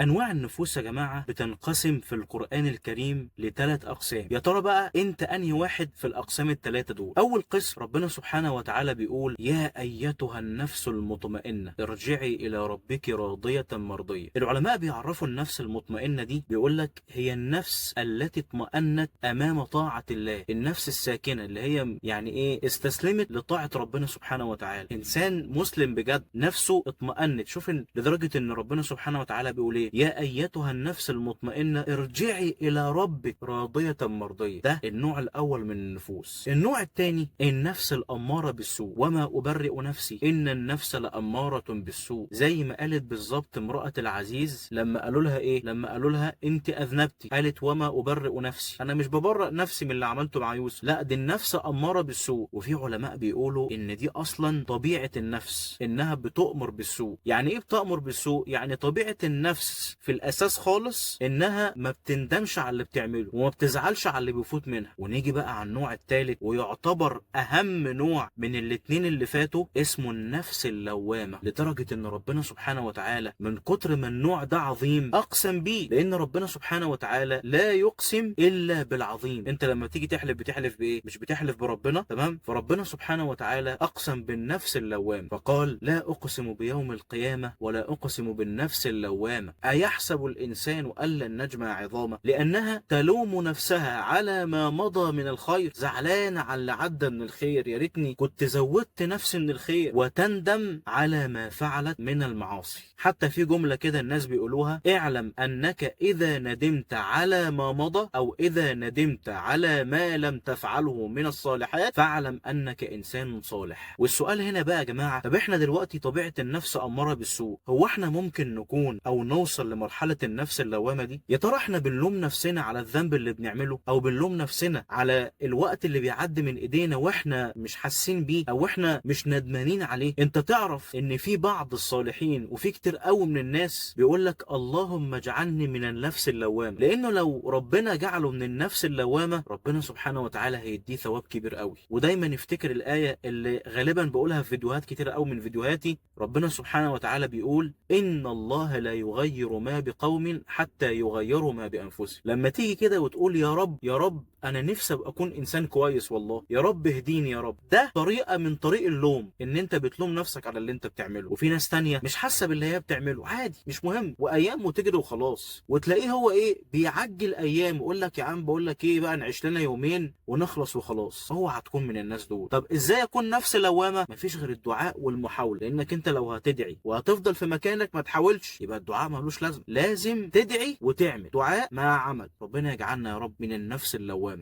أنواع النفوس يا جماعة بتنقسم في القرآن الكريم لثلاث أقسام. يا ترى بقى أنت أنهي واحد في الأقسام الثلاثة دول؟ أول قسم ربنا سبحانه وتعالى بيقول: يا أيتها النفس المطمئنة ارجعي إلى ربك راضية مرضية. العلماء بيعرفوا النفس المطمئنة دي، بيقول لك هي النفس التي اطمأنت أمام طاعة الله، النفس الساكنة اللي هي يعني إيه، استسلمت لطاعة ربنا سبحانه وتعالى. إنسان مسلم بجد نفسه اطمأنت. شوف لدرجة إن ربنا سبحانه وتعالى بيقول إيه: يا أيتها النفس المطمئنة ارجعي إلى ربك راضية مرضية. ده النوع الأول من النفوس. النوع الثاني النفس الأمارة بالسوء. وما أبرئ نفسي إن النفس لأمارة بالسوء. زي ما قالت بالظبط امرأة العزيز لما قالوا لها إيه؟ لما قالوا لها أنت أذنبتي، قالت وما أبرئ نفسي، أنا مش ببرئ نفسي من اللي عملته مع يوسف. لا، دي النفس أمارة بالسوء. وفي علماء بيقولوا إن دي أصلا طبيعة النفس، إنها بتؤمر بالسوء. يعني إيه بتأمر بالسوء؟ يعني طبيعة النفس في الاساس خالص انها ما بتندمش على اللي بتعمله وما بتزعلش على اللي بيفوت منها. ونيجي بقى على النوع الثالث، ويعتبر اهم نوع من الاتنين اللي فاتوا، اسمه النفس اللوامة. لدرجة ان ربنا سبحانه وتعالى من كتر ما النوع ده عظيم اقسم بيه، لان ربنا سبحانه وتعالى لا يقسم الا بالعظيم. انت لما تيجي تحلف بتحلف بايه؟ مش بتحلف بربنا، تمام؟ فربنا سبحانه وتعالى اقسم بالنفس اللوامة فقال: لا اقسم بيوم القيامة ولا اقسم بالنفس اللوامة أيحسب الإنسان أن لن نجمع عظامه. لأنها تلوم نفسها على ما مضى من الخير، زعلانة على اللي عدى من الخير، يا ريتني كنت زودت نفسي من الخير، وتندم على ما فعلت من المعاصي. حتى في جملة كده الناس بيقولوها: اعلم أنك إذا ندمت على ما مضى أو إذا ندمت على ما لم تفعله من الصالحات فاعلم أنك إنسان صالح. والسؤال هنا بقى يا جماعة، طب احنا دلوقتي طبيعة النفس أمارة بالسوء، هو احنا ممكن نكون أو نوصل لمرحلة النفس اللوامة دي؟ يا ترى احنا بنلوم نفسنا على الذنب اللي بنعمله، او بنلوم نفسنا على الوقت اللي بيعدي من ايدينا واحنا مش حاسين بيه، او احنا مش ندمانين عليه؟ انت تعرف ان في بعض الصالحين وفي كتير قوي من الناس بيقول لك اللهم اجعلني من النفس اللوامة، لانه لو ربنا جعله من النفس اللوامة ربنا سبحانه وتعالى هيديه ثواب كبير قوي. ودايما افتكر الآية اللي غالبا بقولها في فيديوهات كتير قوي من فيديوهاتي، ربنا سبحانه وتعالى بيقول: ان الله لا يغير ما بقوم حتى يغيروا ما بأنفسهم. لما تيجي كده وتقول يا رب يا رب انا نفسي ابقى اكون انسان كويس، والله يا رب اهديني يا رب، ده طريقة من طريق اللوم، ان انت بتلوم نفسك على اللي انت بتعمله. وفي ناس تانية مش حاسة باللي هي بتعمله، عادي مش مهم، وايام وتجري وخلاص، وتلاقيه هو ايه، بيعجل ايام ويقول لك يا عم بقول لك ايه بقى، نعيش لنا يومين ونخلص وخلاص. هو هتكون من الناس دول. طب ازاي اكون نفس لوامة؟ مفيش غير الدعاء والمحاولة، لانك انت لو هتدعي وهتفضل في مكانك ما تحاولش يبقى الدعاء ملوش لازمه. لازم تدعي وتعمل دعاء مع عمل. ربنا يجعلنا يا رب من النفس اللوامة.